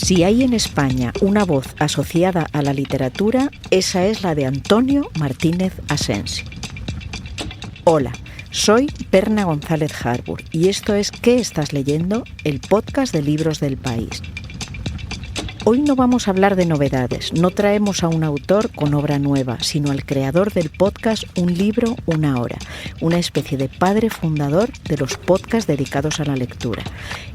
Si hay en España una voz asociada a la literatura, esa es la de Antonio Martínez Asensio. Hola, soy Berna González Harbour y esto es ¿Qué estás leyendo?, el podcast de libros del país. Hoy no vamos a hablar de novedades, no traemos a un autor con obra nueva, sino al creador del podcast Un libro, una hora, una especie de padre fundador de los podcasts dedicados a la lectura.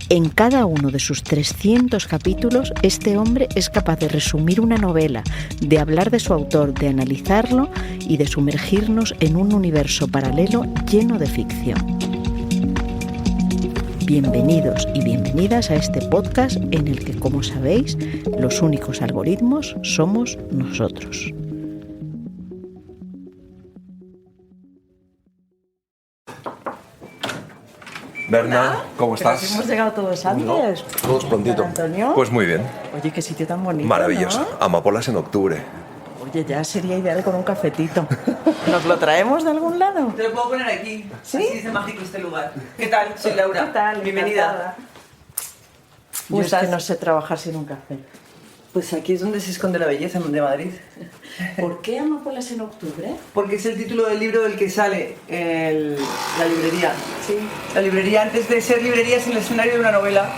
En cada uno de sus 300 capítulos, este hombre es capaz de resumir una novela, de hablar de su autor, de analizarlo y de sumergirnos en un universo paralelo lleno de ficción. Bienvenidos y bienvenidas a este podcast en el que, como sabéis, los únicos algoritmos somos nosotros. Berna, ¿cómo estás? Hemos llegado todos antes. No, todos prontito. Antonio. Pues muy bien. Oye, qué sitio tan bonito. Maravilloso. ¿No? Amapolas en octubre. Oye, ya sería ideal con un cafetito. ¿Nos lo traemos de algún lado? Te lo puedo poner aquí. ¿Sí? Así es de mágico este lugar. ¿Qué tal? Soy Laura. ¿Qué tal? Bienvenida. Encantada. Yo es que no sé trabajar sin un café. Pues aquí es donde se esconde la belleza de Madrid. ¿Por qué Amapolas en octubre? Porque es el título del libro del que sale la librería. Sí. La librería, antes de ser librería, es el escenario de una novela.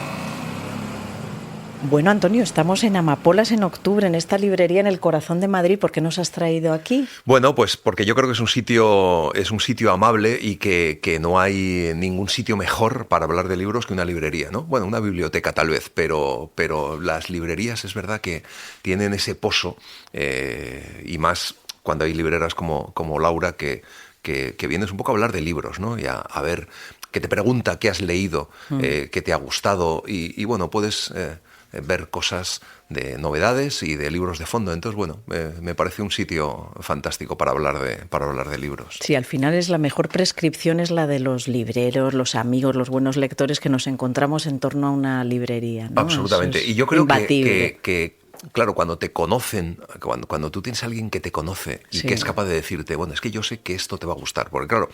Bueno, Antonio, estamos en Amapolas en octubre, en esta librería en el corazón de Madrid. ¿Por qué nos has traído aquí? Bueno, pues porque yo creo que es un sitio amable y que no hay ningún sitio mejor para hablar de libros que una librería, ¿no? Bueno, una biblioteca tal vez, pero las librerías es verdad que tienen ese pozo, y más cuando hay libreras como Laura que vienes un poco a hablar de libros, ¿no? Y a ver, que te pregunta qué has leído, qué te ha gustado y bueno, puedes ver cosas de novedades y de libros de fondo. Entonces, bueno, me parece un sitio fantástico para hablar de libros. Sí, al final es la mejor prescripción, es la de los libreros, los amigos, los buenos lectores que nos encontramos en torno a una librería, ¿no? Absolutamente. Y yo creo imbatible. que claro, cuando te conocen, cuando tú tienes a alguien que te conoce y Sí. que es capaz de decirte, bueno, es que yo sé que esto te va a gustar. Porque claro,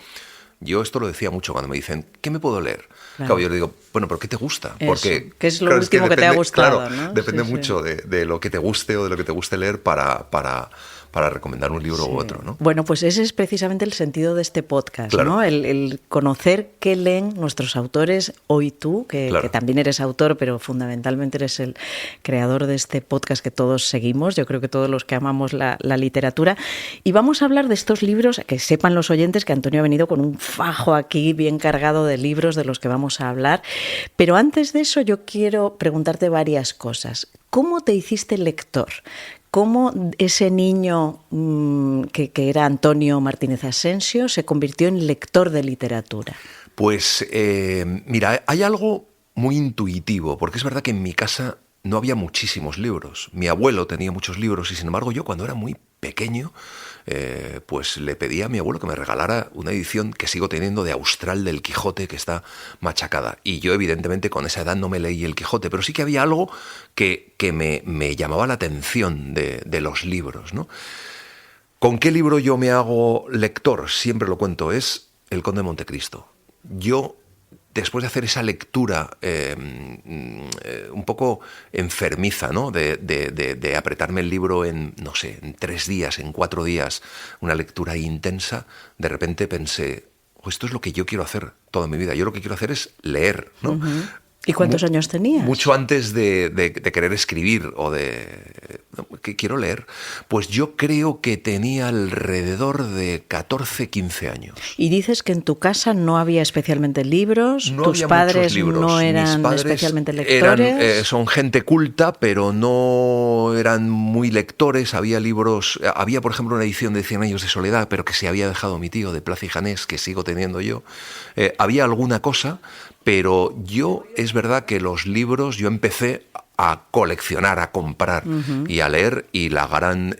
yo esto lo decía mucho cuando me dicen, ¿qué me puedo leer? Claro, yo le digo, bueno, ¿pero qué te gusta? Porque ¿qué es lo último que te ha gustado? Claro, ¿no? depende Sí, mucho sí. de lo que te guste o de lo que te guste leer para recomendar un libro u otro, ¿no? Bueno, pues ese es precisamente el sentido de este podcast, Claro. ¿no? El conocer qué leen nuestros autores, hoy tú, que también eres autor, pero fundamentalmente eres el creador de este podcast que todos seguimos, yo creo que todos los que amamos la literatura. Y vamos a hablar de estos libros, que sepan los oyentes que Antonio ha venido con un fajo aquí bien cargado de libros de los que vamos a hablar. Pero antes de eso yo quiero preguntarte varias cosas. ¿Cómo te hiciste lector? ¿Cómo ese niño que era Antonio Martínez Asensio se convirtió en lector de literatura? Pues mira, hay algo muy intuitivo, porque es verdad que en mi casa no había muchísimos libros. Mi abuelo tenía muchos libros y sin embargo yo cuando era muy pequeño pues le pedí a mi abuelo que me regalara una edición que sigo teniendo de Austral del Quijote, que está machacada. Y yo evidentemente con esa edad no me leí el Quijote, pero sí que había algo que me llamaba la atención de los libros, ¿no? ¿Con qué libro yo me hago lector? Siempre lo cuento, es El Conde de Montecristo. Yo, después de hacer esa lectura un poco enfermiza, ¿no? De apretarme el libro en, no sé, en 3 días, en 4 días, una lectura intensa, de repente pensé, esto es lo que yo quiero hacer toda mi vida. Yo lo que quiero hacer es leer, ¿no? Uh-huh. ¿Y cuántos años tenías? Mucho antes de querer escribir o que quiero leer, pues yo creo que tenía alrededor de 14, 15 años. Y dices que en tu casa no había especialmente libros, no tus había padres libros. no eran Mis padres especialmente lectores. son gente culta, pero no eran muy lectores. Había libros, había por ejemplo una edición de 100 años de soledad, pero que se había dejado mi tío, de Plaza y Janés, que sigo teniendo yo. Había alguna cosa, pero es verdad que los libros yo empecé a coleccionar, a comprar y a leer, y la gran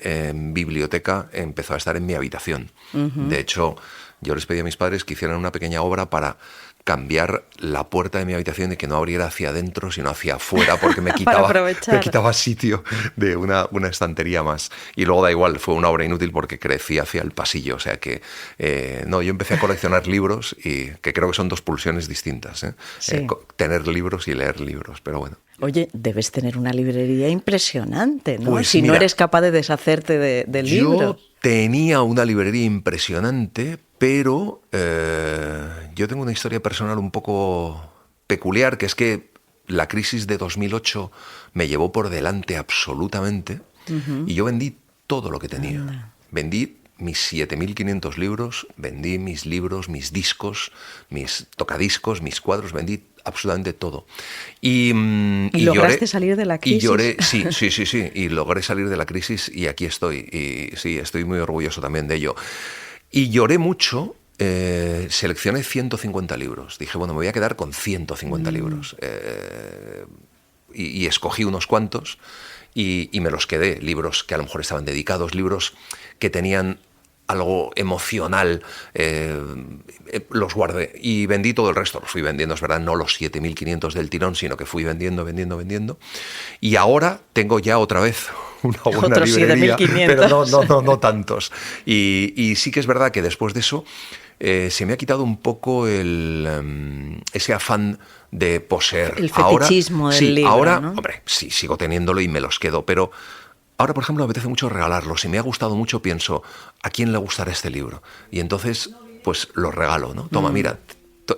biblioteca empezó a estar en mi habitación. De hecho, yo les pedí a mis padres que hicieran una pequeña obra para cambiar la puerta de mi habitación y que no abriera hacia adentro, sino hacia afuera, porque me quitaba sitio de una estantería más. Y luego da igual, fue una obra inútil porque crecí hacia el pasillo. O sea que, no, yo empecé a coleccionar libros y que creo que son dos pulsiones distintas, ¿eh? Sí. Tener libros y leer libros, pero bueno. Oye, debes tener una librería impresionante, ¿no? Pues si mira, no eres capaz de deshacerte del libro. Yo tenía una librería impresionante, pero yo tengo una historia personal un poco peculiar, que es que la crisis de 2008 me llevó por delante absolutamente y yo vendí todo lo que tenía. Anda. Vendí mis 7.500 libros, vendí mis libros, mis discos, mis tocadiscos, mis cuadros, vendí absolutamente todo. ¿Y lograste salir de la crisis? Y lloré, sí, y logré salir de la crisis y aquí estoy. Y sí, estoy muy orgulloso también de ello. Y lloré mucho, seleccioné 150 libros. Dije, bueno, me voy a quedar con 150 libros. Y escogí unos cuantos y me los quedé. Libros que a lo mejor estaban dedicados, libros que tenían algo emocional, los guardé y vendí todo el resto. Los fui vendiendo, es verdad, no los 7.500 del tirón, sino que fui vendiendo. Y ahora tengo ya otra vez una buena Otros librería, 7.500. pero no tantos. Y sí que es verdad que después de eso se me ha quitado un poco ese afán de poseer. El fetichismo del libro, ahora, ¿no? hombre, sí, sigo teniéndolo y me los quedo, pero ahora, por ejemplo, me apetece mucho regalarlo. Si me ha gustado mucho, pienso, ¿a quién le gustará este libro? Y entonces, pues lo regalo, ¿no? Toma, mira,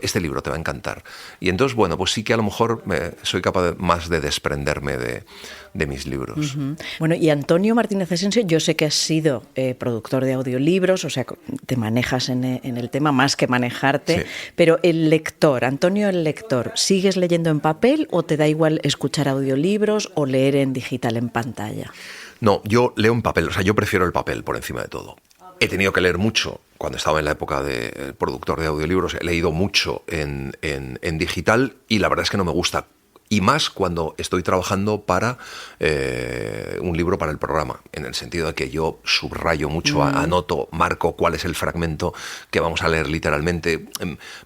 este libro te va a encantar. Y entonces, bueno, pues sí que a lo mejor soy capaz más de desprenderme de mis libros. Bueno, y Antonio Martínez Asensio, yo sé que has sido productor de audiolibros, o sea, te manejas en el tema más que manejarte, Sí. pero el lector, Antonio el lector, ¿sigues leyendo en papel o te da igual escuchar audiolibros o leer en digital en pantalla? No, yo leo en papel, o sea, yo prefiero el papel por encima de todo. He tenido que leer mucho cuando estaba en la época de productor de audiolibros, he leído mucho en digital y la verdad es que no me gusta. Y más cuando estoy trabajando para un libro para el programa, en el sentido de que yo subrayo mucho, anoto, marco cuál es el fragmento que vamos a leer literalmente,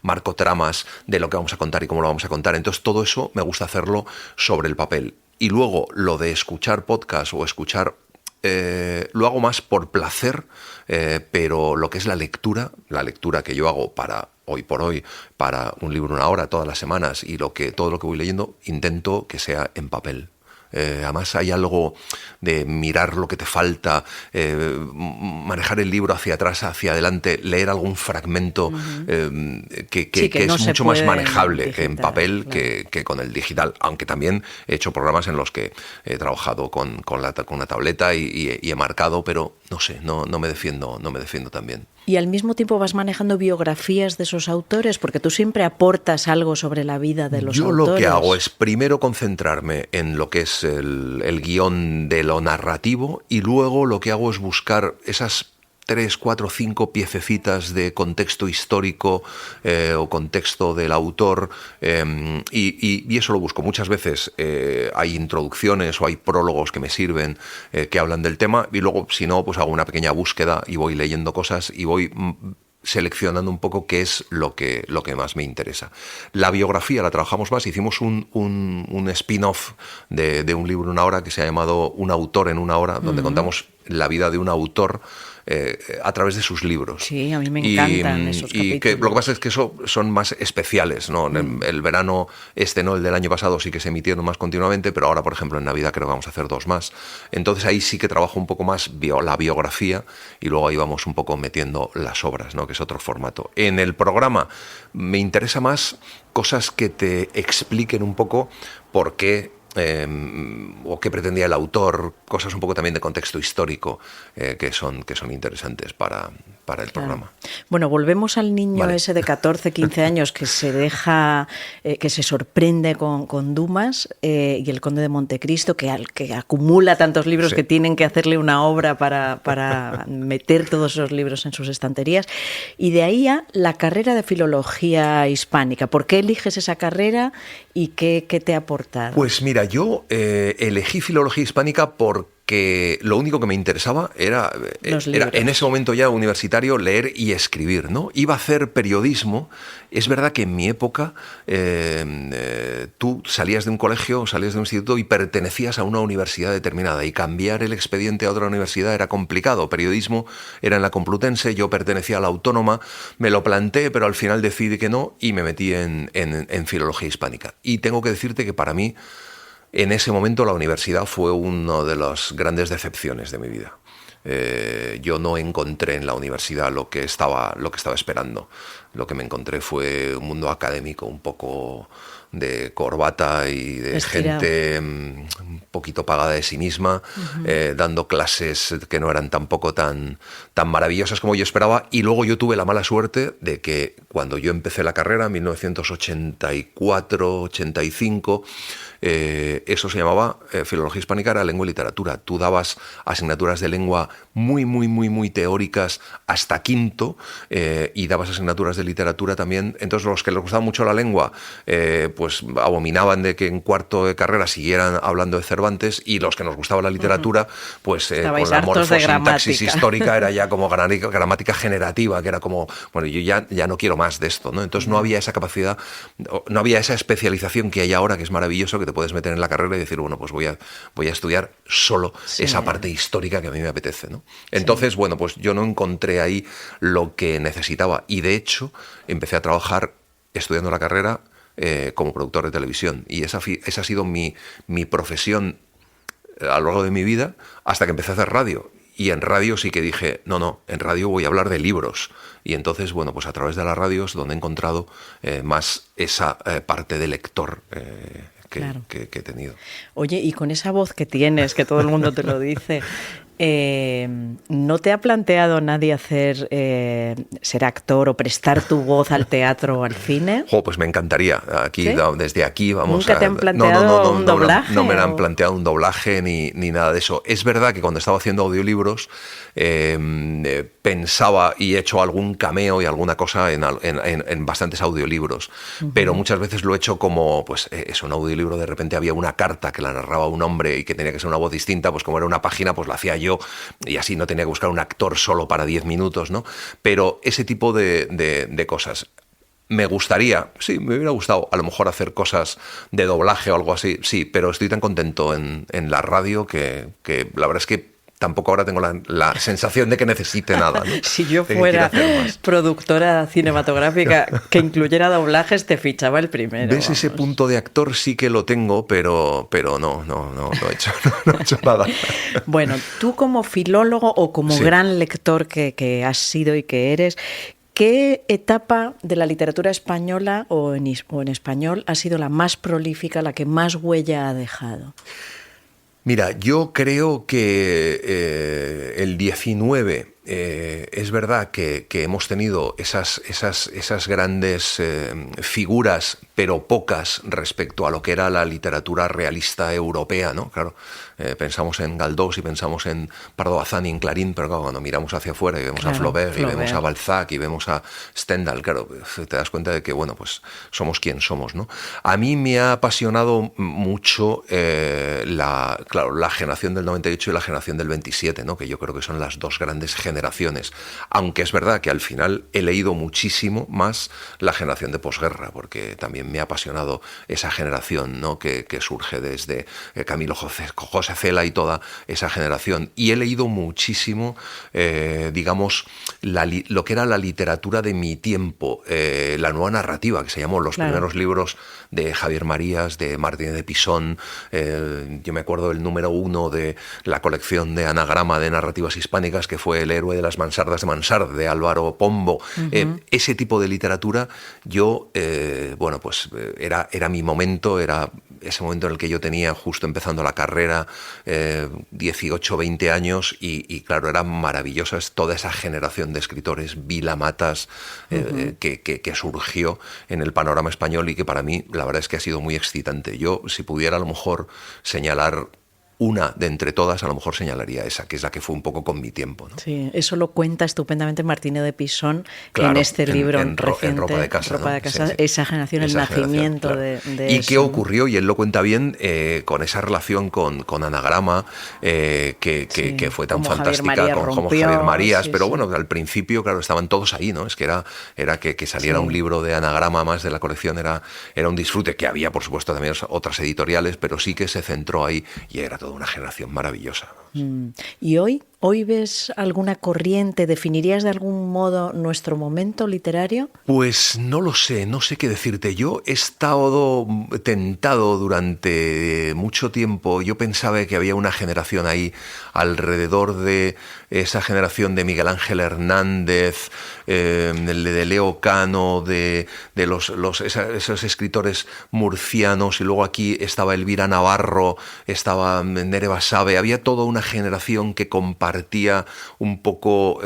marco tramas de lo que vamos a contar y cómo lo vamos a contar. Entonces todo eso me gusta hacerlo sobre el papel. Y luego lo de escuchar podcast o escuchar... lo hago más por placer, pero lo que es la lectura que yo hago para hoy por hoy, para un libro una hora todas las semanas y todo lo que voy leyendo, intento que sea en papel. Además hay algo de mirar lo que te falta, manejar el libro hacia atrás, hacia adelante, leer algún fragmento que no es se mucho más puede manejable digital, en papel claro. que con el digital, aunque también he hecho programas en los que he trabajado con una tableta y he marcado, pero no sé, no me defiendo tan bien. Y al mismo tiempo vas manejando biografías de esos autores, porque tú siempre aportas algo sobre la vida de los autores. Yo lo que hago es primero concentrarme en lo que es el guión de lo narrativo y luego lo que hago es buscar esas 3, 4, 5 piececitas de contexto histórico o contexto del autor y eso lo busco. Muchas veces hay introducciones o hay prólogos que me sirven que hablan del tema y luego si no pues hago una pequeña búsqueda y voy leyendo cosas y voy seleccionando un poco qué es lo que más me interesa. La biografía la trabajamos más, hicimos un spin-off de un libro en una hora que se ha llamado Un autor en una hora, donde contamos la vida de un autor a través de sus libros. Sí, a mí me encantan esos capítulos. Lo que pasa es que eso son más especiales, ¿no? El verano no, el del año pasado sí que se emitieron más continuamente, pero ahora, por ejemplo, en Navidad creo que vamos a hacer 2 más. Entonces ahí sí que trabajo un poco más la biografía y luego ahí vamos un poco metiendo las obras, ¿no? Que es otro formato. En el programa me interesa más cosas que te expliquen un poco por qué o qué pretendía el autor, cosas un poco también de contexto histórico que son interesantes para el programa. Bueno, volvemos al niño Vale. ese de 14, 15 años que se deja, que se sorprende con Dumas y el Conde de Montecristo, que acumula tantos libros Sí. que tienen que hacerle una obra para meter todos esos libros en sus estanterías. Y de ahí a la carrera de Filología Hispánica. ¿Por qué eliges esa carrera y qué te ha aportado? Pues mira, yo elegí Filología Hispánica porque lo único que me interesaba era en ese momento ya universitario leer y escribir, ¿no? Iba a hacer periodismo. Es verdad que en mi época tú salías de un colegio, salías de un instituto y pertenecías a una universidad determinada y cambiar el expediente a otra universidad era complicado. Periodismo era en la Complutense, yo pertenecía a la Autónoma, me lo planteé, pero al final decidí que no y me metí en Filología Hispánica. Y tengo que decirte que para mí en ese momento la universidad fue una de las grandes decepciones de mi vida. Yo no encontré en la universidad lo que estaba esperando. Lo que me encontré fue un mundo académico un poco de corbata y de estirado. gente un poquito pagada de sí misma, dando clases que no eran tampoco tan maravillosas como yo esperaba. Y luego yo tuve la mala suerte de que cuando yo empecé la carrera, en 1984-85, eso se llamaba Filología Hispánica, era lengua y literatura. Tú dabas asignaturas de lengua muy teóricas hasta quinto, y dabas asignaturas de literatura también. Entonces los que les gustaba mucho la lengua pues abominaban de que en cuarto de carrera siguieran hablando de Cervantes, y los que nos gustaba la literatura pues con la morfosintaxis histórica era ya como gramática generativa, que era como, bueno, yo ya no quiero más de esto, ¿no? Entonces no había esa capacidad, no había esa especialización que hay ahora, que es maravilloso, que te puedes meter en la carrera y decir, bueno, pues voy a estudiar solo esa parte histórica que a mí me apetece, ¿no? Entonces, bueno, pues yo no encontré ahí lo que necesitaba, y de hecho empecé a trabajar estudiando la carrera como productor de televisión, y esa ha sido mi profesión a lo largo de mi vida, hasta que empecé a hacer radio. Y en radio sí que dije, no, en radio voy a hablar de libros. Y entonces, bueno, pues a través de la radio es donde he encontrado más esa parte de lector Claro. que he tenido. Oye, y con esa voz que tienes, que todo el mundo te lo dice, ¿no te ha planteado nadie hacer ser actor o prestar tu voz al teatro o al cine? Pues me encantaría. Aquí, ¿sí? Desde aquí vamos. ¿Nunca te han planteado un doblaje? No me han planteado un doblaje ni nada de eso. Es verdad que cuando estaba haciendo audiolibros pensaba y he hecho algún cameo y alguna cosa en bastantes audiolibros, pero muchas veces lo he hecho como, pues es un audiolibro, de repente había una carta que la narraba un hombre y que tenía que ser una voz distinta, pues como era una página, pues la hacía yo, y así no tenía que buscar un actor solo para 10 minutos, ¿no? Pero ese tipo de cosas. Me gustaría, sí, me hubiera gustado a lo mejor hacer cosas de doblaje o algo así, sí, pero estoy tan contento en la radio que la verdad es que tampoco ahora tengo la sensación de que necesite nada, ¿no? Si yo fuera productora cinematográfica que incluyera doblajes, te fichaba el primero. ¿Ves? Ese punto de actor sí que lo tengo, pero no he hecho, no he hecho nada. Bueno, tú como filólogo o como gran lector que has sido y que eres, ¿qué etapa de la literatura española o en español ha sido la más prolífica, la que más huella ha dejado? Mira, yo creo que el 19 es verdad que hemos tenido esas grandes figuras, pero pocas respecto a lo que era la literatura realista europea, ¿no? Claro, pensamos en Galdós y pensamos en Pardo Bazán y en Clarín, pero claro, cuando miramos hacia afuera y vemos a Flaubert y vemos a Balzac y vemos a Stendhal, claro, te das cuenta de que, bueno, pues somos quien somos, ¿no? A mí me ha apasionado mucho la generación del 98 y la generación del 27, ¿no? Que yo creo que son las dos grandes generaciones, aunque es verdad que al final he leído muchísimo más la generación de posguerra, porque también me ha apasionado esa generación, ¿no? que surge desde Camilo José Cela y toda esa generación, y he leído muchísimo digamos lo que era la literatura de mi tiempo, la nueva narrativa, que se llamó los primeros libros de Javier Marías, de Martínez de Pisón, yo me acuerdo del número 1 de la colección de Anagrama de narrativas hispánicas, que fue El héroe de las mansardas de Mansart, de Álvaro Pombo. Ese tipo de literatura, yo, bueno, pues era mi momento, era ese momento en el que yo tenía justo empezando la carrera, 18, 20 años, y claro, era maravillosa toda esa generación de escritores, Vila Matas, que surgió en el panorama español y que para mí la verdad es que ha sido muy excitante. Yo, si pudiera a lo mejor señalar una de entre todas, a lo mejor señalaría esa, que es la que fue un poco con mi tiempo, ¿no? Sí, eso lo cuenta estupendamente Martínez de Pisón, claro, en este libro reciente, en Ropa de Casa, Ropa de Casa, sí. Esa generación, esa el nacimiento generación, claro. ¿Y eso, qué ocurrió? Y él lo cuenta bien con esa relación con Anagrama, que fue tan fantástica, como Javier Marías, pero bueno, al principio, claro, estaban todos ahí, ¿no? Es que era que saliera un libro de Anagrama más de la colección, era un disfrute, que había, por supuesto, también otras editoriales, pero sí que se centró ahí y era toda una generación maravillosa. ¿Y hoy ¿Hoy ves alguna corriente? ¿Definirías de algún modo nuestro momento literario? Pues no lo sé, no sé qué decirte. Yo he estado tentado durante mucho tiempo. Yo pensaba que había una generación ahí alrededor de esa generación de Miguel Ángel Hernández, de Leo Cano, de esos escritores murcianos, y luego aquí estaba Elvira Navarro, estaba Nere Basabe. Había toda una generación que compartía un poco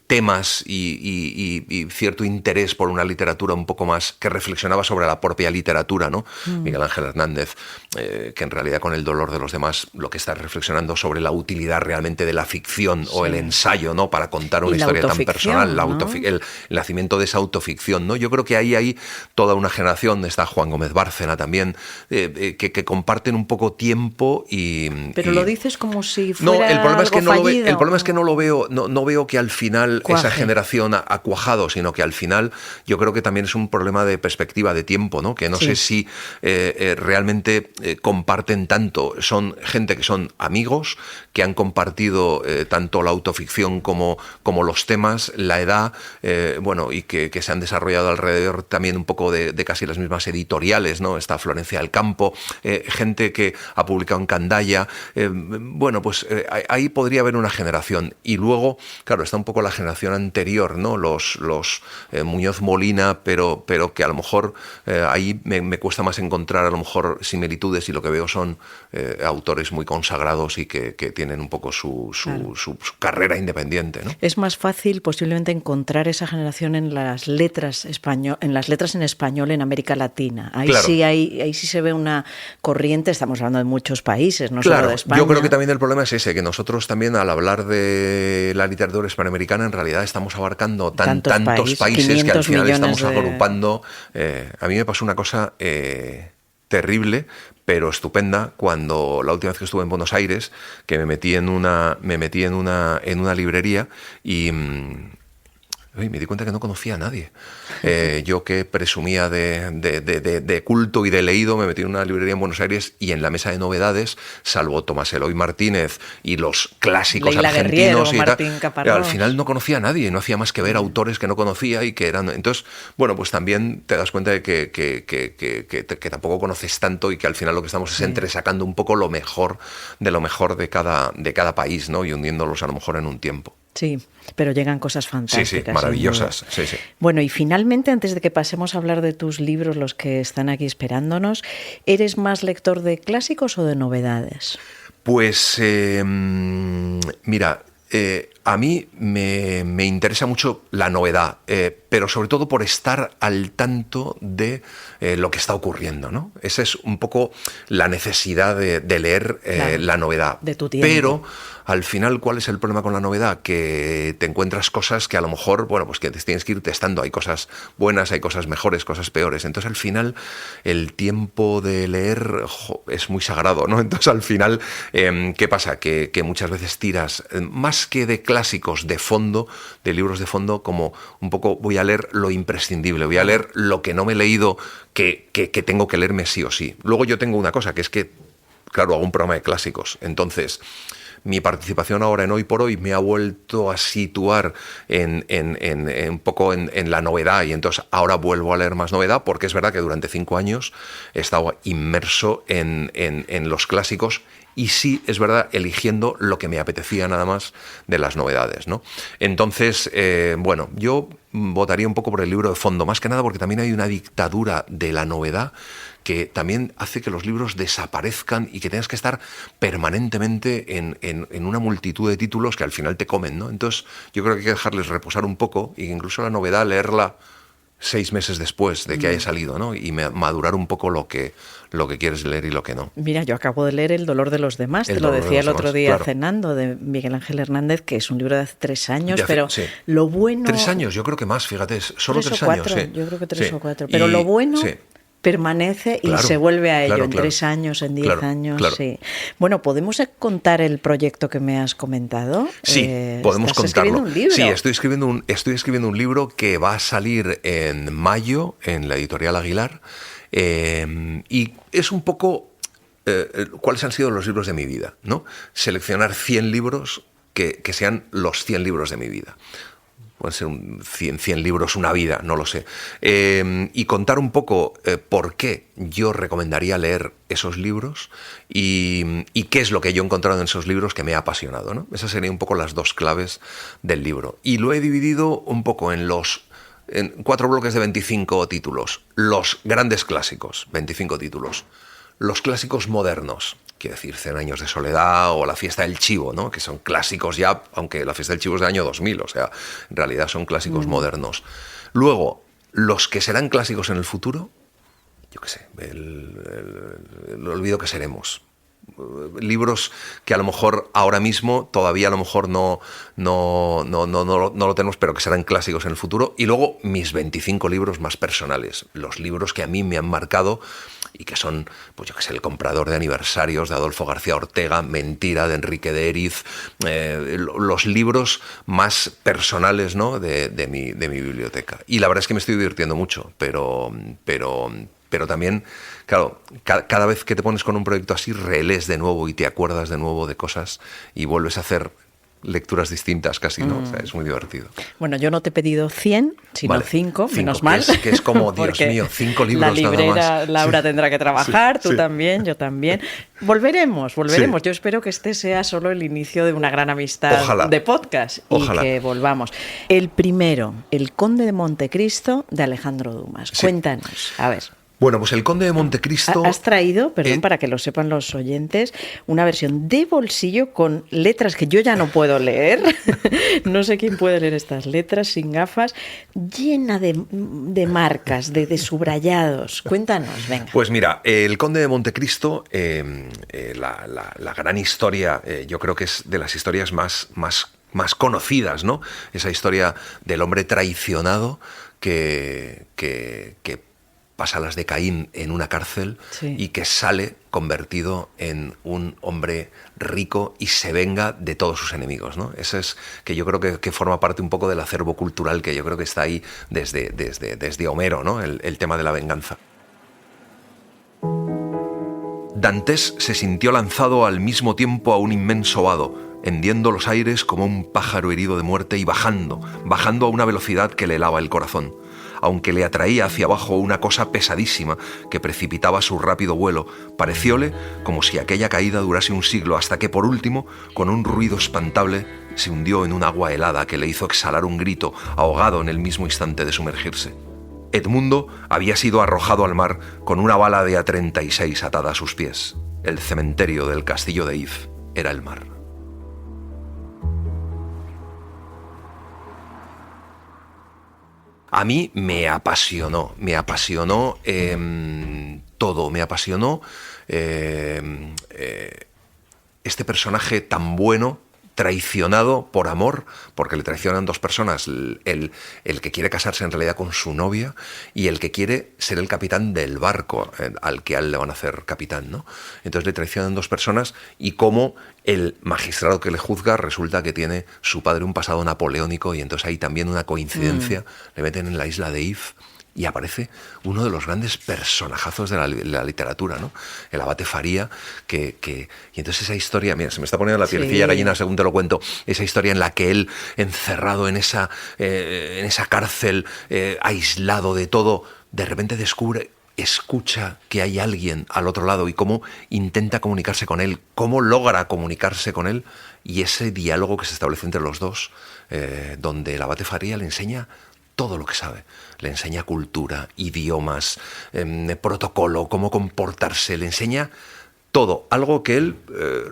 temas y cierto interés por una literatura un poco más que reflexionaba sobre la propia literatura, ¿no? Miguel Ángel Hernández, que en realidad con El dolor de los demás lo que está reflexionando sobre la utilidad realmente de la ficción o el ensayo, ¿no? Para contar una historia tan personal, ¿no? El nacimiento de esa autoficción, ¿no? Yo creo que ahí hay toda una generación, está Juan Gómez Bárcena también, que comparten un poco tiempo y... Pero lo dices como si fuera el problema algo es que fallido. el problema es que no lo veo, no veo que al final Cuaje. esa generación ha cuajado, sino que al final yo creo que también es un problema de perspectiva, de tiempo, ¿no? Que no sé si realmente comparten tanto. Son gente que son amigos, que han compartido tanto la autoficción como los temas, la edad, y que se han desarrollado alrededor también un poco de casi las mismas editoriales, ¿no? Está Florencia del Campo, gente que ha publicado en Candaya. Ahí podría haber una generación. Y luego, claro, está un poco la generación anterior, ¿no? Los Muñoz Molina, pero que a lo mejor ahí me cuesta más encontrar a lo mejor similitudes, y lo que veo son autores muy consagrados y que tienen un poco su carrera independiente, ¿no? Es más fácil posiblemente encontrar esa generación en las letras en español en América Latina. Ahí claro. ahí sí se ve una corriente. Estamos hablando de muchos países, no claro, solo de España. Yo creo que también el problema es ese, que nosotros también al hablar de la literatura hispanoamericana en realidad estamos abarcando tantos países que al final estamos agrupando. A mí me pasó una cosa terrible, pero estupenda, cuando la última vez que estuve en Buenos Aires, que me metí en una librería y me di cuenta que no conocía a nadie. Yo, que presumía de culto y de leído, me metí en una librería en Buenos Aires y en la mesa de novedades, salvo Tomás Eloy Martínez y los clásicos Leila argentinos Guerriero, y Martín tal, Caparrós. al final no conocía a nadie, no hacía más que ver autores que no conocía y que eran... Entonces, pues también te das cuenta de que tampoco conoces tanto, y que al final lo que estamos es entresacando un poco lo mejor de cada país, ¿no? Y hundiéndolos a lo mejor en un tiempo. Sí, pero llegan cosas fantásticas. Sí, maravillosas. Sí. Bueno, y finalmente, antes de que pasemos a hablar de tus libros, los que están aquí esperándonos, ¿eres más lector de clásicos o de novedades? Pues, mira, a mí me interesa mucho la novedad, pero sobre todo por estar al tanto de lo que está ocurriendo, ¿no? Esa es un poco la necesidad de leer la novedad. De tu tiempo. Pero al final, ¿cuál es el problema con la novedad? Que te encuentras cosas que a lo mejor, pues que te tienes que ir testando. Hay cosas buenas, hay cosas mejores, cosas peores. Entonces, al final, el tiempo de leer es muy sagrado, ¿no? Entonces, al final, ¿qué pasa? Que muchas veces tiras, más que de clásicos de fondo, de libros de fondo, como un poco voy a leer lo imprescindible, voy a leer lo que no me he leído, que tengo que leerme sí o sí. Luego yo tengo una cosa, que es que, claro, hago un programa de clásicos. Entonces, mi participación ahora en Hoy por Hoy me ha vuelto a situar un poco en la novedad, y entonces ahora vuelvo a leer más novedad, porque es verdad que durante 5 años he estado inmerso en los clásicos, y sí, es verdad, eligiendo lo que me apetecía nada más de las novedades, ¿no? Entonces, yo votaría un poco por el libro de fondo, más que nada porque también hay una dictadura de la novedad que también hace que los libros desaparezcan y que tengas que estar permanentemente en una multitud de títulos que al final te comen, ¿no? Entonces, yo creo que hay que dejarles reposar un poco, y incluso la novedad leerla 6 meses después de que haya salido, ¿no? Y madurar un poco lo que quieres leer y lo que no. Mira, yo acabo de leer El dolor de los demás, te lo decía el otro día cenando, de Miguel Ángel Hernández, que es un libro de hace 3 años, pero lo bueno... 3 años, yo creo que más, fíjate, solo 3 años. Sí. Yo creo que 3 o 4, pero lo bueno... Sí. Permanece y se vuelve a ello en 3 años, en 10 años. Claro. Sí. Bueno, ¿podemos contar el proyecto que me has comentado? Sí, podemos contarlo. ¿Estás escribiendo un libro? Sí, estoy escribiendo un libro que va a salir en mayo en la editorial Aguilar, y es un poco cuáles han sido los libros de mi vida, ¿no? Seleccionar 100 libros que sean los 100 libros de mi vida. Pueden ser 100 libros, una vida, no lo sé. Y contar un poco por qué yo recomendaría leer esos libros y qué es lo que yo he encontrado en esos libros que me ha apasionado, ¿no? Esas serían un poco las dos claves del libro. Y lo he dividido un poco en 4 bloques de 25 títulos. Los grandes clásicos, 25 títulos. Los clásicos modernos, quiero decir, 100 años de soledad o La fiesta del chivo, ¿no? Que son clásicos ya, aunque La fiesta del chivo es del año 2000, o sea, en realidad son clásicos modernos. Luego, los que serán clásicos en el futuro, yo qué sé, el olvido que seremos. Libros que a lo mejor ahora mismo todavía a lo mejor no lo tenemos, pero que serán clásicos en el futuro. Y luego mis 25 libros más personales, los libros que a mí me han marcado y que son, pues yo qué sé, El comprador de aniversarios de Adolfo García Ortega, Mentira de Enrique de Eriz, los libros más personales, ¿no? de mi biblioteca. Y la verdad es que me estoy divirtiendo mucho, pero también, claro, cada vez que te pones con un proyecto así, relees de nuevo y te acuerdas de nuevo de cosas y vuelves a hacer lecturas distintas casi, ¿no? O sea, es muy divertido. Bueno, yo no te he pedido 100, sino Vale, 5, menos mal. Que es como, Dios mío, 5 libros la librera, nada más. Laura tendrá que trabajar, tú sí. también, yo también. Volveremos. Sí. Yo espero que este sea solo el inicio de una gran amistad Ojalá. de podcast Ojalá. y que volvamos. El primero, El conde de Montecristo, de Alejandro Dumas. Sí. Cuéntanos, a ver. Bueno, pues El conde de Montecristo... Has traído, perdón, para que lo sepan los oyentes, una versión de bolsillo con letras que yo ya no puedo leer. No sé quién puede leer estas letras sin gafas, llena de marcas, de subrayados. Cuéntanos, venga. Pues mira, El conde de Montecristo, la gran historia, yo creo que es de las historias más conocidas, ¿no? Esa historia del hombre traicionado que pasa las de Caín en una cárcel, sí, y que sale convertido en un hombre rico y se venga de todos sus enemigos, ¿no? Eso es que yo creo que forma parte un poco del acervo cultural que yo creo que está ahí desde Homero, ¿no? El tema de la venganza. Dantes se sintió lanzado al mismo tiempo a un inmenso vado, hendiendo los aires como un pájaro herido de muerte y bajando a una velocidad que le helaba el corazón. Aunque le atraía hacia abajo una cosa pesadísima que precipitaba su rápido vuelo, parecióle como si aquella caída durase un siglo, hasta que por último, con un ruido espantable, se hundió en un agua helada que le hizo exhalar un grito, ahogado en el mismo instante de sumergirse. Edmundo había sido arrojado al mar con una bala de A-36 atada a sus pies. El cementerio del castillo de If era el mar. A mí me apasionó todo, me apasionó este personaje tan bueno, traicionado por amor, porque le traicionan dos personas, el que quiere casarse en realidad con su novia y el que quiere ser el capitán del barco al que a él le van a hacer capitán, ¿no? Entonces le traicionan dos personas y como el magistrado que le juzga resulta que tiene su padre un pasado napoleónico y entonces hay también una coincidencia, le meten en la isla de If y aparece uno de los grandes personajazos de la literatura, ¿no? El abate Faría, y entonces esa historia, mira, se me está poniendo la pielecilla gallina según te lo cuento, esa historia en la que él, encerrado en esa cárcel, aislado de todo, de repente escucha que hay alguien al otro lado y cómo intenta comunicarse con él, cómo logra comunicarse con él, y ese diálogo que se establece entre los dos, donde el abate Faría le enseña todo lo que sabe. Le enseña cultura, idiomas, protocolo, cómo comportarse, le enseña todo. Algo que él,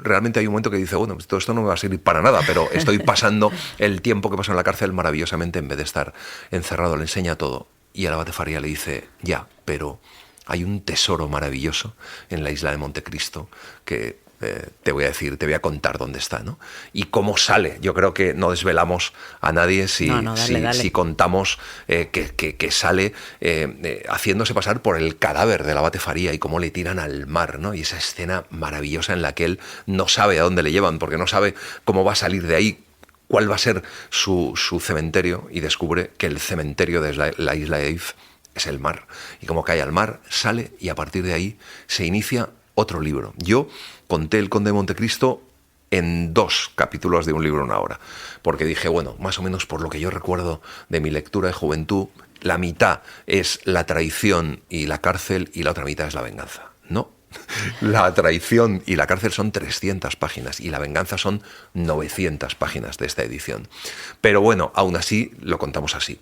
realmente hay un momento que dice, bueno, todo esto no me va a servir para nada, pero estoy pasando el tiempo que paso en la cárcel maravillosamente en vez de estar encerrado. Le enseña todo. Y el abate Faría le dice, ya, pero hay un tesoro maravilloso en la isla de Montecristo que... te voy a contar dónde está, ¿no? Y cómo sale. Yo creo que no desvelamos a nadie si contamos que sale haciéndose pasar por el cadáver del abate Faría y cómo le tiran al mar, ¿no? Y esa escena maravillosa en la que él no sabe a dónde le llevan, porque no sabe cómo va a salir de ahí, cuál va a ser su cementerio, y descubre que el cementerio de la isla de If es el mar. Y como cae al mar, sale y a partir de ahí se inicia otro libro. Yo conté El Conde de Montecristo en 2 capítulos de un libro en una hora, porque dije, bueno, más o menos por lo que yo recuerdo de mi lectura de juventud, la mitad es la traición y la cárcel y la otra mitad es la venganza. No, la traición y la cárcel son 300 páginas y la venganza son 900 páginas de esta edición. Pero bueno, aún así lo contamos así.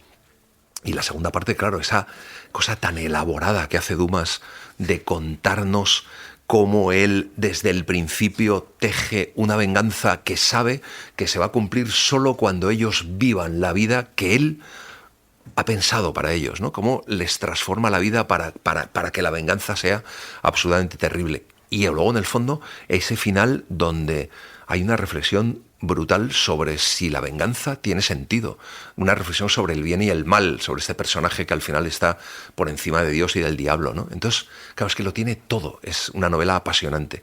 Y la segunda parte, claro, esa cosa tan elaborada que hace Dumas de contarnos cómo él desde el principio teje una venganza que sabe que se va a cumplir solo cuando ellos vivan la vida que él ha pensado para ellos, ¿no? Cómo les transforma la vida para que la venganza sea absolutamente terrible. Y luego, en el fondo, ese final donde hay una reflexión brutal sobre si la venganza tiene sentido, una reflexión sobre el bien y el mal, sobre este personaje que al final está por encima de Dios y del diablo, ¿no? Entonces, claro, es que lo tiene todo, es una novela apasionante.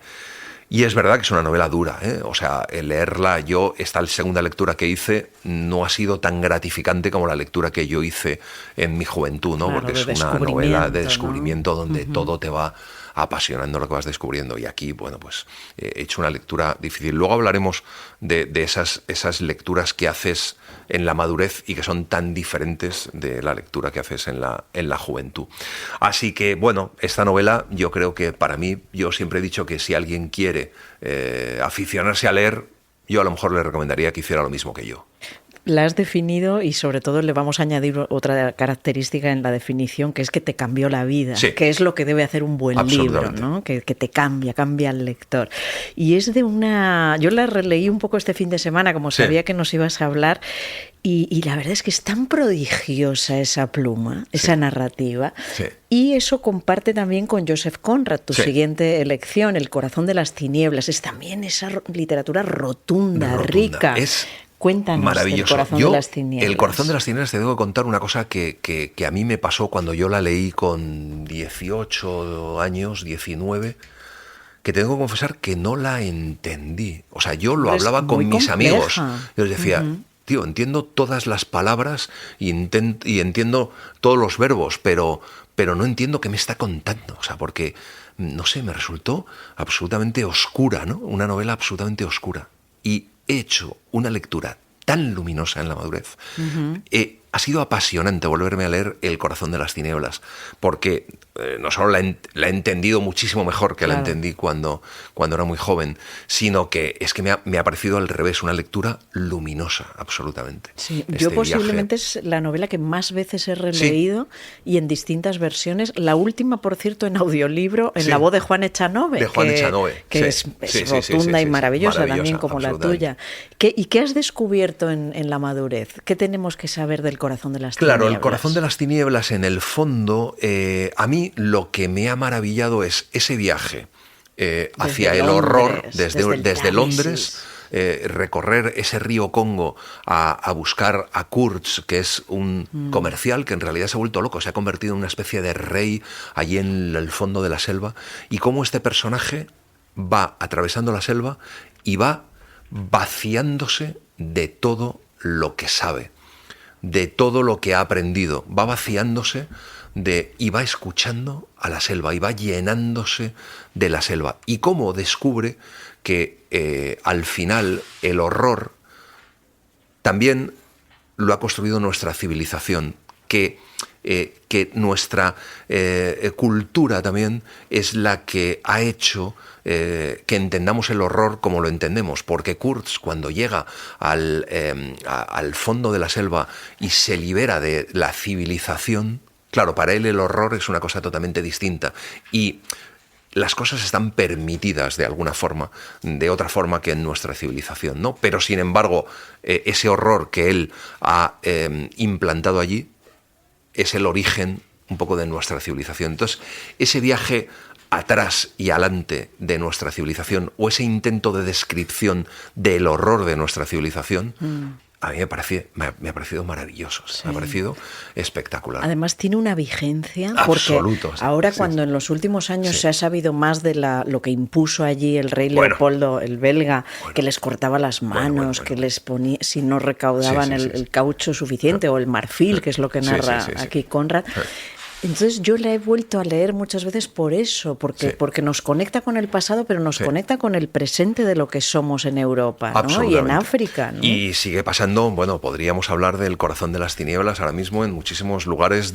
Y es verdad que es una novela dura, ¿eh? O sea, el leerla yo, esta segunda lectura que hice, no ha sido tan gratificante como la lectura que yo hice en mi juventud, ¿no? Claro, porque es una novela de descubrimiento, ¿no? Donde todo te va apasionando lo que vas descubriendo. Y aquí, bueno, pues he hecho una lectura difícil. Luego hablaremos de esas lecturas que haces en la madurez y que son tan diferentes de la lectura que haces en la juventud. Así que, bueno, esta novela yo creo que para mí, yo siempre he dicho que si alguien quiere aficionarse a leer, yo a lo mejor le recomendaría que hiciera lo mismo que yo. La has definido y sobre todo le vamos a añadir otra característica en la definición, que es que te cambió la vida, sí, que es lo que debe hacer un buen libro, ¿no? Que te cambia al lector. Y es de una... Yo la releí un poco este fin de semana, como sabía que nos ibas a hablar, y la verdad es que es tan prodigiosa esa pluma, esa narrativa. Sí. Y eso comparte también con Joseph Conrad, tu siguiente elección, El corazón de las tinieblas. Es también esa literatura rotunda. Rica. Cuéntanos. Maravilloso. El corazón de las tinieblas. El corazón de las tinieblas, te tengo que contar una cosa que a mí me pasó cuando yo la leí con 18 años, 19, que tengo que confesar que no la entendí. O sea, yo lo hablaba con mis amigos. Yo les decía, tío, entiendo todas las palabras y entiendo todos los verbos, pero no entiendo qué me está contando. O sea, porque, no sé, me resultó absolutamente oscura, ¿no? Una novela absolutamente oscura. Y he hecho una lectura tan luminosa en la madurez. Ha sido apasionante volverme a leer El corazón de las tinieblas, porque no solo la he entendido muchísimo mejor que la entendí cuando era muy joven, sino que es que me ha parecido al revés, una lectura luminosa, absolutamente. Sí, yo posiblemente es la novela que más veces he releído y en distintas versiones. La última, por cierto, en audiolibro, en la voz de Juan Echanove. De Juan Echanove. Que es rotunda y maravillosa también, como la tuya. ¿Y qué has descubierto en la madurez? ¿Qué tenemos que saber del corazón de las tinieblas? Claro, El corazón de las tinieblas, en el fondo, a mí lo que me ha maravillado es ese viaje hacia el horror desde Londres, recorrer ese río Congo a buscar a Kurtz, que es un comercial que en realidad se ha vuelto loco, se ha convertido en una especie de rey allí en el fondo de la selva, y cómo este personaje va atravesando la selva y va vaciándose de todo lo que sabe, de todo lo que ha aprendido, va vaciándose y va escuchando a la selva y va llenándose de la selva, y cómo descubre que al final el horror también lo ha construido nuestra civilización, que nuestra cultura también es la que ha hecho que entendamos el horror como lo entendemos, porque Kurtz, cuando llega al fondo de la selva y se libera de la civilización, claro, para él el horror es una cosa totalmente distinta, y las cosas están permitidas de alguna forma, de otra forma que en nuestra civilización, ¿no? Pero sin embargo, ese horror que él ha implantado allí es el origen un poco de nuestra civilización. Entonces, ese viaje atrás y adelante de nuestra civilización, o ese intento de descripción del horror de nuestra civilización, a mí me ha parecido maravilloso, me ha parecido espectacular. Además tiene una vigencia, absoluto, porque ahora cuando en los últimos años se ha sabido más de lo que impuso allí el rey Leopoldo, el belga, que les cortaba las manos, que les ponía, si no recaudaban el caucho suficiente, o el marfil, que es lo que narra aquí Conrad. Entonces yo la he vuelto a leer muchas veces por eso, porque, Sí. porque nos conecta con el pasado, pero nos conecta con el presente de lo que somos en Europa, ¿no? Y en Absolutamente. África, ¿no? Y sigue pasando, bueno, podríamos hablar del corazón de las tinieblas ahora mismo en muchísimos lugares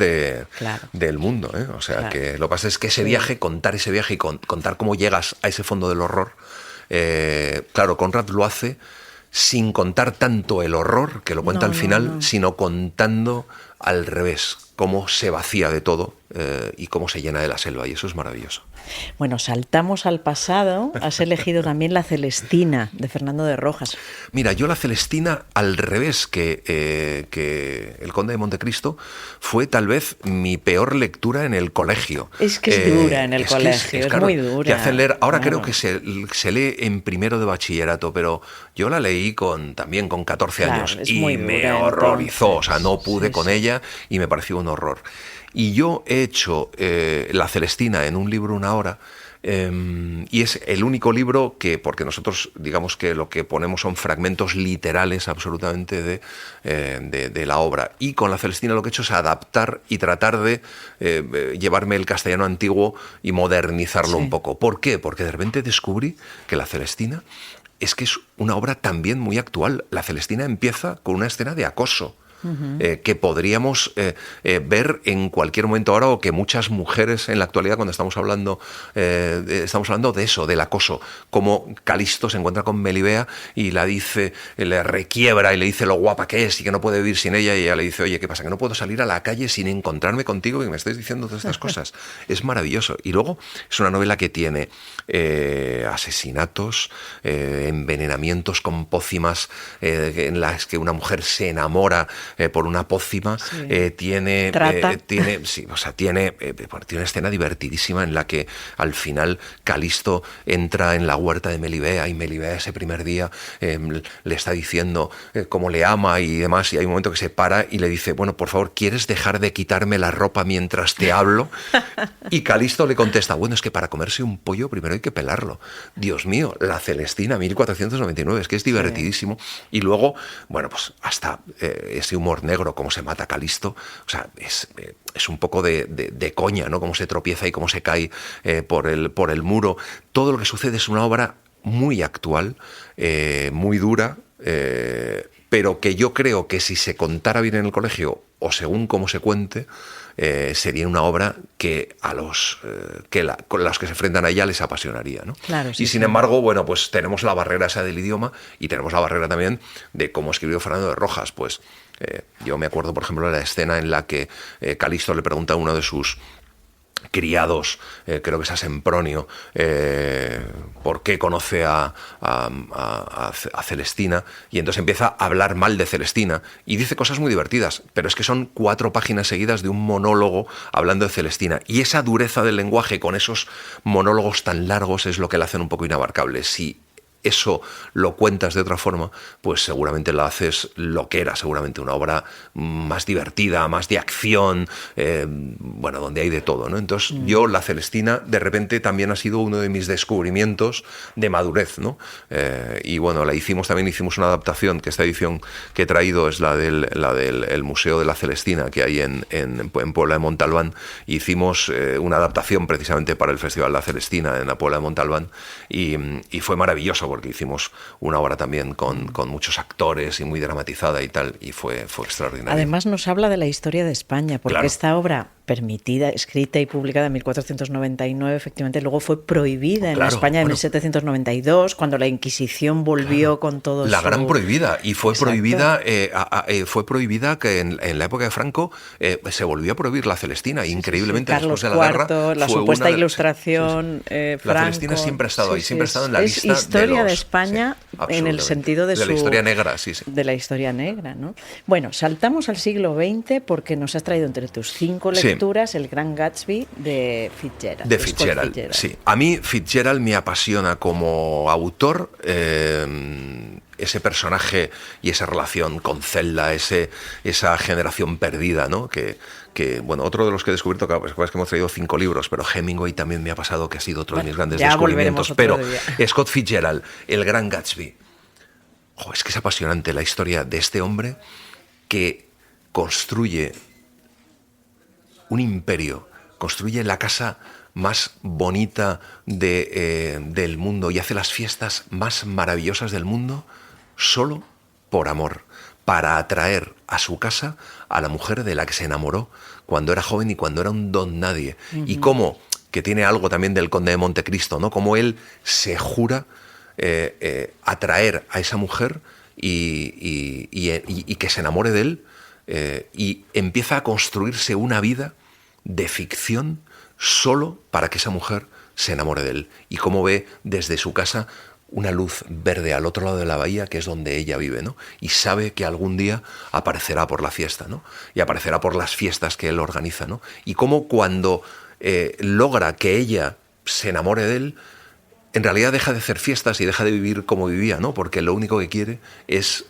Claro. del mundo, ¿eh? O sea, Claro. que lo que pasa es que ese viaje, contar ese viaje y contar cómo llegas a ese fondo del horror, claro, Conrad lo hace sin contar tanto el horror, que lo cuenta al final, sino contando al revés, cómo se vacía de todo y cómo se llena de la selva, y eso es maravilloso. Bueno, saltamos al pasado. Has elegido también La Celestina, de Fernando de Rojas. Mira, yo La Celestina, al revés que El Conde de Montecristo, fue tal vez mi peor lectura en el colegio. Es que es dura en el colegio, es claro, muy dura. Te hacen leer, ahora Claro. creo que se lee en primero de bachillerato, pero yo la leí también con 14 Claro, años es y muy me dura, horrorizó, entonces. o sea, no pude Sí, con sí. ella y me pareció un horror. Y yo he hecho La Celestina en un libro una hora. Y es el único libro que, porque nosotros digamos que lo que ponemos son fragmentos literales absolutamente de la obra, y con La Celestina lo que he hecho es adaptar y tratar de llevarme el castellano antiguo y modernizarlo Sí. un poco. ¿Por qué? Porque de repente descubrí que La Celestina es que es una obra también muy actual. La Celestina empieza con una escena de acoso. Que podríamos ver en cualquier momento ahora, o que muchas mujeres en la actualidad, cuando estamos hablando de eso, del acoso, como Calisto se encuentra con Melibea y la dice, le requiebra y le dice lo guapa que es y que no puede vivir sin ella, y ella le dice, oye, ¿qué pasa? Que no puedo salir a la calle sin encontrarme contigo y me estés diciendo todas estas cosas. Es maravilloso. Y luego es una novela que tiene asesinatos, envenenamientos con pócimas en las que una mujer se enamora por una pócima, tiene Trata. tiene una escena divertidísima en la que al final Calisto entra en la huerta de Melibea y Melibea ese primer día le está diciendo cómo le ama y demás, y hay un momento que se para y le dice, bueno, por favor, ¿quieres dejar de quitarme la ropa mientras te hablo? Y Calisto le contesta, bueno, es que para comerse un pollo primero hay que pelarlo. Dios mío, La Celestina, 1499, es que es divertidísimo. Y luego, bueno, pues hasta ese humor negro, cómo se mata Calisto, o sea, es un poco de coña, ¿no? Cómo se tropieza y cómo se cae por el muro. Todo lo que sucede es una obra muy actual, muy dura, pero que yo creo que si se contara bien en el colegio, o según cómo se cuente, sería una obra que a los con los que se enfrentan a ella les apasionaría, ¿no? Claro, sí, y sin sí. embargo, bueno, pues tenemos la barrera esa del idioma y tenemos la barrera también de cómo escribió Fernando de Rojas. Pues yo me acuerdo, por ejemplo, de la escena en la que Calisto le pregunta a uno de sus criados, creo que es a Sempronio, por qué conoce a Celestina, y entonces empieza a hablar mal de Celestina y dice cosas muy divertidas, pero es que son 4 páginas seguidas de un monólogo hablando de Celestina, y esa dureza del lenguaje con esos monólogos tan largos es lo que la hacen un poco inabarcable. Si eso lo cuentas de otra forma, pues seguramente la haces lo que era, seguramente una obra más divertida, más de acción, bueno, donde hay de todo, ¿no? Entonces yo, La Celestina, de repente también ha sido uno de mis descubrimientos de madurez, ¿no? Y bueno, también hicimos una adaptación, que esta edición que he traído es la del el Museo de la Celestina, que hay en Puebla de Montalbán. Hicimos una adaptación precisamente para el Festival de la Celestina en la Puebla de Montalbán, y fue maravilloso, porque hicimos una obra también con muchos actores y muy dramatizada y tal, y fue extraordinario. Además nos habla de la historia de España, porque Claro. esta obra, permitida, escrita y publicada en 1499, efectivamente luego fue prohibida en la Claro, España de bueno. 1792, cuando la Inquisición volvió con todo La su... gran prohibida, y fue Exacto. prohibida que en la época de Franco se volvió a prohibir La Celestina, increíblemente Carlos después de la guerra. IV, la fue supuesta una de- ilustración, La Franco. Celestina siempre ha estado ahí, Sí, siempre ha sí, estado en la es lista historia de de los... España sí, en el absolutamente. sentido de la historia negra, sí. de la historia negra, ¿no? Bueno, saltamos al siglo XX porque nos has traído entre tus 5 Sí. lecturas El Gran Gatsby de Fitzgerald. De Scott Fitzgerald, sí. A mí Fitzgerald me apasiona como autor, ese personaje y esa relación con Zelda, esa generación perdida, ¿no? Que bueno, otro de los que he descubierto, claro, pues es que hemos traído 5 libros, pero Hemingway también me ha pasado, que ha sido otro de mis grandes ya descubrimientos. volveremos Pero otro día. Scott Fitzgerald, El Gran Gatsby. Es que es apasionante la historia de este hombre que construye un imperio, construye la casa más bonita del mundo y hace las fiestas más maravillosas del mundo solo por amor, para atraer a su casa a la mujer de la que se enamoró cuando era joven y cuando era un don nadie. Y cómo, que tiene algo también del Conde de Montecristo, ¿no? Como él se jura atraer a esa mujer y que se enamore de él, y empieza a construirse una vida de ficción solo para que esa mujer se enamore de él. Y cómo ve desde su casa una luz verde al otro lado de la bahía, que es donde ella vive, ¿no? Y sabe que algún día aparecerá por la fiesta, ¿no? Y aparecerá por las fiestas que él organiza, ¿no? Y cómo cuando logra que ella se enamore de él, en realidad deja de hacer fiestas y deja de vivir como vivía, ¿no? Porque lo único que quiere es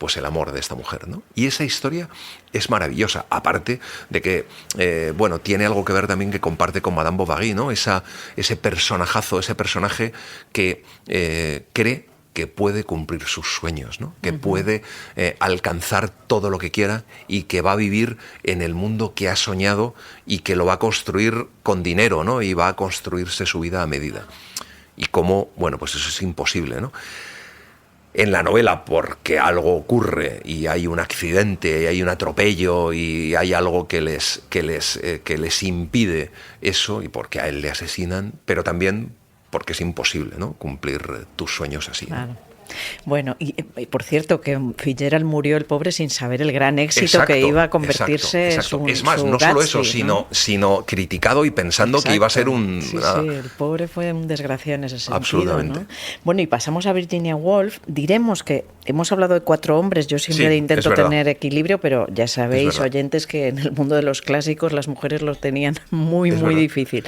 pues el amor de esta mujer, ¿no? Y esa historia es maravillosa, aparte de que, tiene algo que ver también que comparte con Madame Bovary, ¿no? Ese personajazo, ese personaje que cree que puede cumplir sus sueños, ¿no? Que puede alcanzar todo lo que quiera y que va a vivir en el mundo que ha soñado y que lo va a construir con dinero, ¿no? Y va a construirse su vida a medida. Y cómo, pues eso es imposible, ¿no? En la novela, porque algo ocurre y hay un accidente, y hay un atropello y hay algo que les impide eso, y porque a él le asesinan, pero también porque es imposible, ¿no? Cumplir tus sueños así, ¿no? Claro. Bueno, y por cierto, que Fitzgerald murió, el pobre, sin saber el gran éxito que iba a convertirse exacto. su Es más, su no solo Gatsby, eso, sino criticado y pensando que iba a ser un... Sí, el pobre fue un desgraciado en ese sentido. Absolutamente. ¿no? Bueno, y pasamos a Virginia Woolf. Diremos que hemos hablado de 4 hombres, yo siempre intento tener equilibrio, pero ya sabéis, oyentes, que en el mundo de los clásicos las mujeres los tenían muy difícil.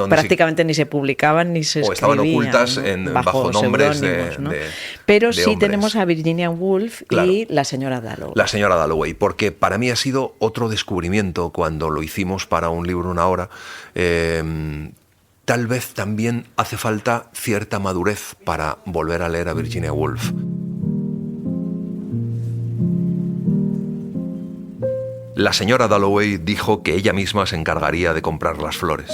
Prácticamente ni se publicaban, ni se escribían. O estaban ocultas bajo nombres ¿no? Pero sí hombres. tenemos a Virginia Woolf y la señora Dalloway. La señora Dalloway, porque para mí ha sido otro descubrimiento cuando lo hicimos para Un libro, una hora. Tal vez también hace falta cierta madurez para volver a leer a Virginia Woolf. La señora Dalloway dijo que ella misma se encargaría de comprar las flores.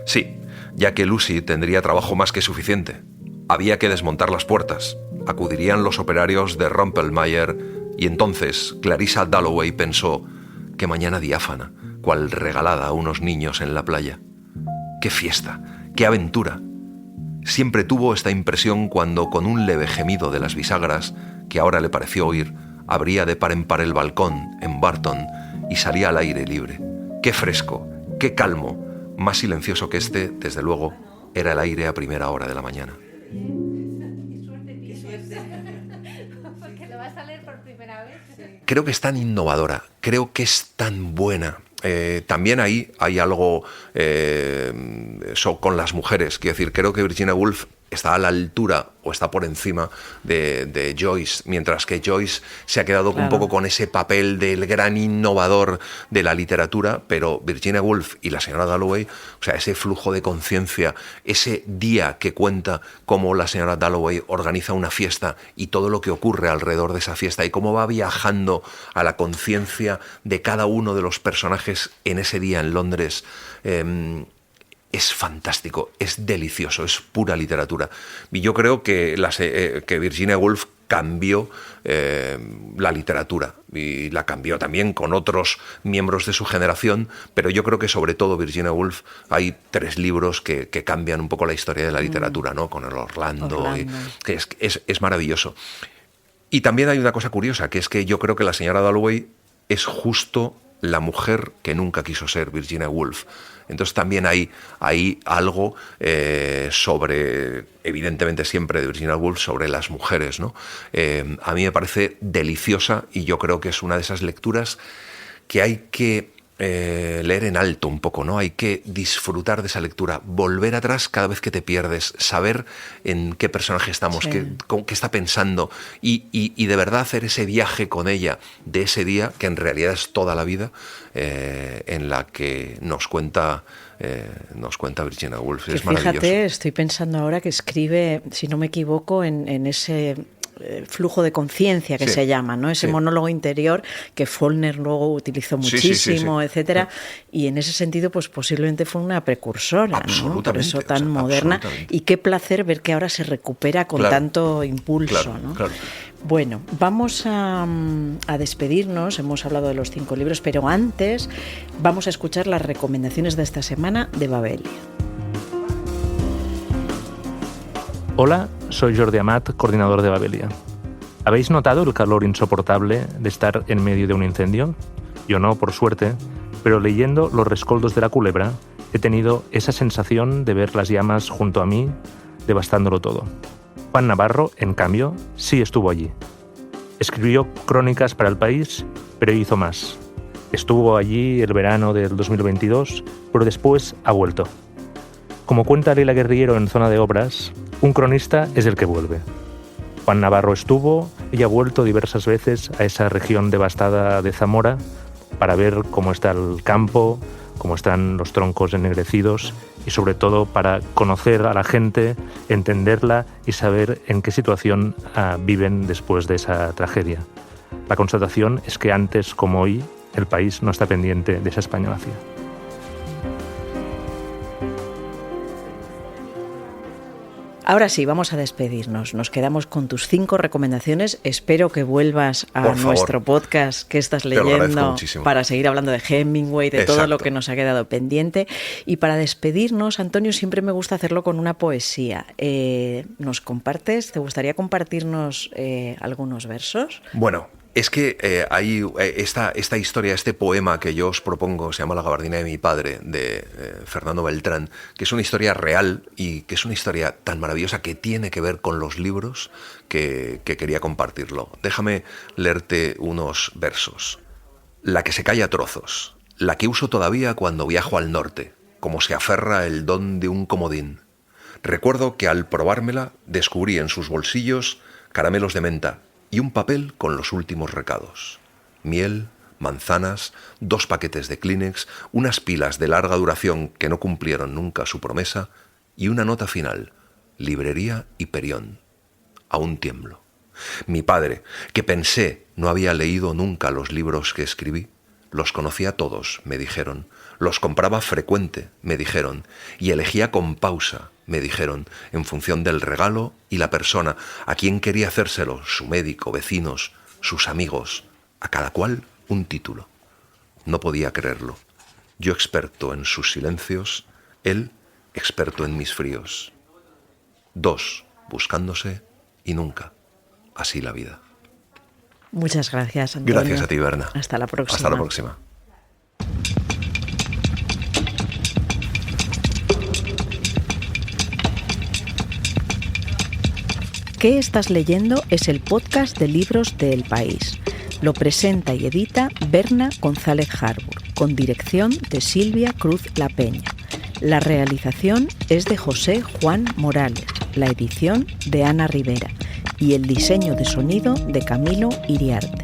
Sí, ya que Lucy tendría trabajo más que suficiente. Había que desmontar las puertas. Acudirían los operarios de Rumpelmayer y entonces Clarissa Dalloway pensó: qué mañana diáfana, cual regalada a unos niños en la playa. ¡Qué fiesta! ¡Qué aventura! Siempre tuvo esta impresión cuando, con un leve gemido de las bisagras, que ahora le pareció oír, abría de par en par el balcón en Barton y salía al aire libre. ¡Qué fresco! ¡Qué calmo! Más silencioso que este, desde luego, era el aire a primera hora de la mañana. Porque lo vas a leer por primera vez. Creo que es tan innovadora, creo que es tan buena. También ahí hay algo con las mujeres. Quiero decir, creo que Virginia Woolf está a la altura o está por encima de Joyce, mientras que Joyce se ha quedado un poco con ese papel del gran innovador de la literatura, pero Virginia Woolf y la señora Dalloway, o sea, ese flujo de conciencia, ese día que cuenta cómo la señora Dalloway organiza una fiesta y todo lo que ocurre alrededor de esa fiesta y cómo va viajando a la conciencia de cada uno de los personajes en ese día en Londres, es fantástico, es delicioso, es pura literatura. Y yo creo que Virginia Woolf cambió la literatura y la cambió también con otros miembros de su generación, pero yo creo que sobre todo Virginia Woolf, hay 3 libros que cambian un poco la historia de la literatura, ¿no? Con el Orlando. Que es maravilloso. Y también hay una cosa curiosa, que es que yo creo que la señora Dalloway es justo la mujer que nunca quiso ser Virginia Woolf. Entonces también hay algo sobre, evidentemente siempre de Virginia Woolf, sobre las mujeres, ¿no? A mí me parece deliciosa y yo creo que es una de esas lecturas que hay que leer en alto un poco, ¿no? Hay que disfrutar de esa lectura, volver atrás cada vez que te pierdes, saber en qué personaje estamos, qué está pensando y de verdad hacer ese viaje con ella de ese día, que en realidad es toda la vida, en la que nos cuenta Virginia Woolf. Es maravilloso. Fíjate, estoy pensando ahora que escribe, si no me equivoco, en ese flujo de conciencia que se llama, ¿no? Ese monólogo interior que Faulkner luego utilizó muchísimo, etcétera, y en ese sentido pues posiblemente fue una precursora, ¿no? Por eso tan moderna, y qué placer ver que ahora se recupera con tanto impulso, ¿no? Claro. Bueno, vamos a despedirnos, hemos hablado de los 5 libros, pero antes vamos a escuchar las recomendaciones de esta semana de Babelia. Hola, soy Jordi Amat, coordinador de Babelia. ¿Habéis notado el calor insoportable de estar en medio de un incendio? Yo no, por suerte, pero leyendo Los rescoldos de la culebra he tenido esa sensación de ver las llamas junto a mí, devastándolo todo. Juan Navarro, en cambio, sí estuvo allí. Escribió crónicas para El País, pero hizo más. Estuvo allí el verano del 2022, pero después ha vuelto. Como cuenta Leila Guerriero en Zona de Obras, un cronista es el que vuelve. Juan Navarro estuvo y ha vuelto diversas veces a esa región devastada de Zamora para ver cómo está el campo, cómo están los troncos ennegrecidos y sobre todo para conocer a la gente, entenderla y saber en qué situación viven después de esa tragedia. La constatación es que antes como hoy el país no está pendiente de esa españolacía. Ahora sí, vamos a despedirnos. Nos quedamos con tus 5 recomendaciones. Espero que vuelvas a nuestro podcast que estás leyendo para seguir hablando de Hemingway, de todo lo que nos ha quedado pendiente. Y para despedirnos, Antonio, siempre me gusta hacerlo con una poesía. ¿Nos compartes? ¿Te gustaría compartirnos algunos versos? Bueno, es que hay esta historia, este poema que yo os propongo, se llama La gabardina de mi padre, de Fernando Beltrán, que es una historia real y que es una historia tan maravillosa que tiene que ver con los libros que quería compartirlo. Déjame leerte unos versos. La que se cae a trozos, la que uso todavía cuando viajo al norte, como se aferra el don de un comodín. Recuerdo que al probármela descubrí en sus bolsillos caramelos de menta y un papel con los últimos recados. Miel, manzanas, 2 paquetes de Kleenex, unas pilas de larga duración que no cumplieron nunca su promesa y una nota final, librería Hiperión. Aún tiemblo. Mi padre, que pensé no había leído nunca los libros que escribí, los conocía todos, me dijeron, los compraba frecuente, me dijeron, y elegía con pausa, me dijeron, en función del regalo y la persona, a quien quería hacérselo, su médico, vecinos, sus amigos, a cada cual un título. No podía creerlo. Yo experto en sus silencios, él experto en mis fríos. 2 buscándose y nunca. Así la vida. Muchas gracias, Antonio. Gracias a ti, Berna. Hasta la próxima. Hasta la próxima. ¿Qué estás leyendo? Es el podcast de libros de El País. Lo presenta y edita Berna González Harbour, con dirección de Silvia Cruz La Peña. La realización es de José Juan Morales, la edición de Ana Rivera y el diseño de sonido de Camilo Iriarte.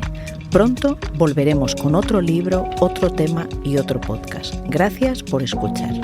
Pronto volveremos con otro libro, otro tema y otro podcast. Gracias por escuchar.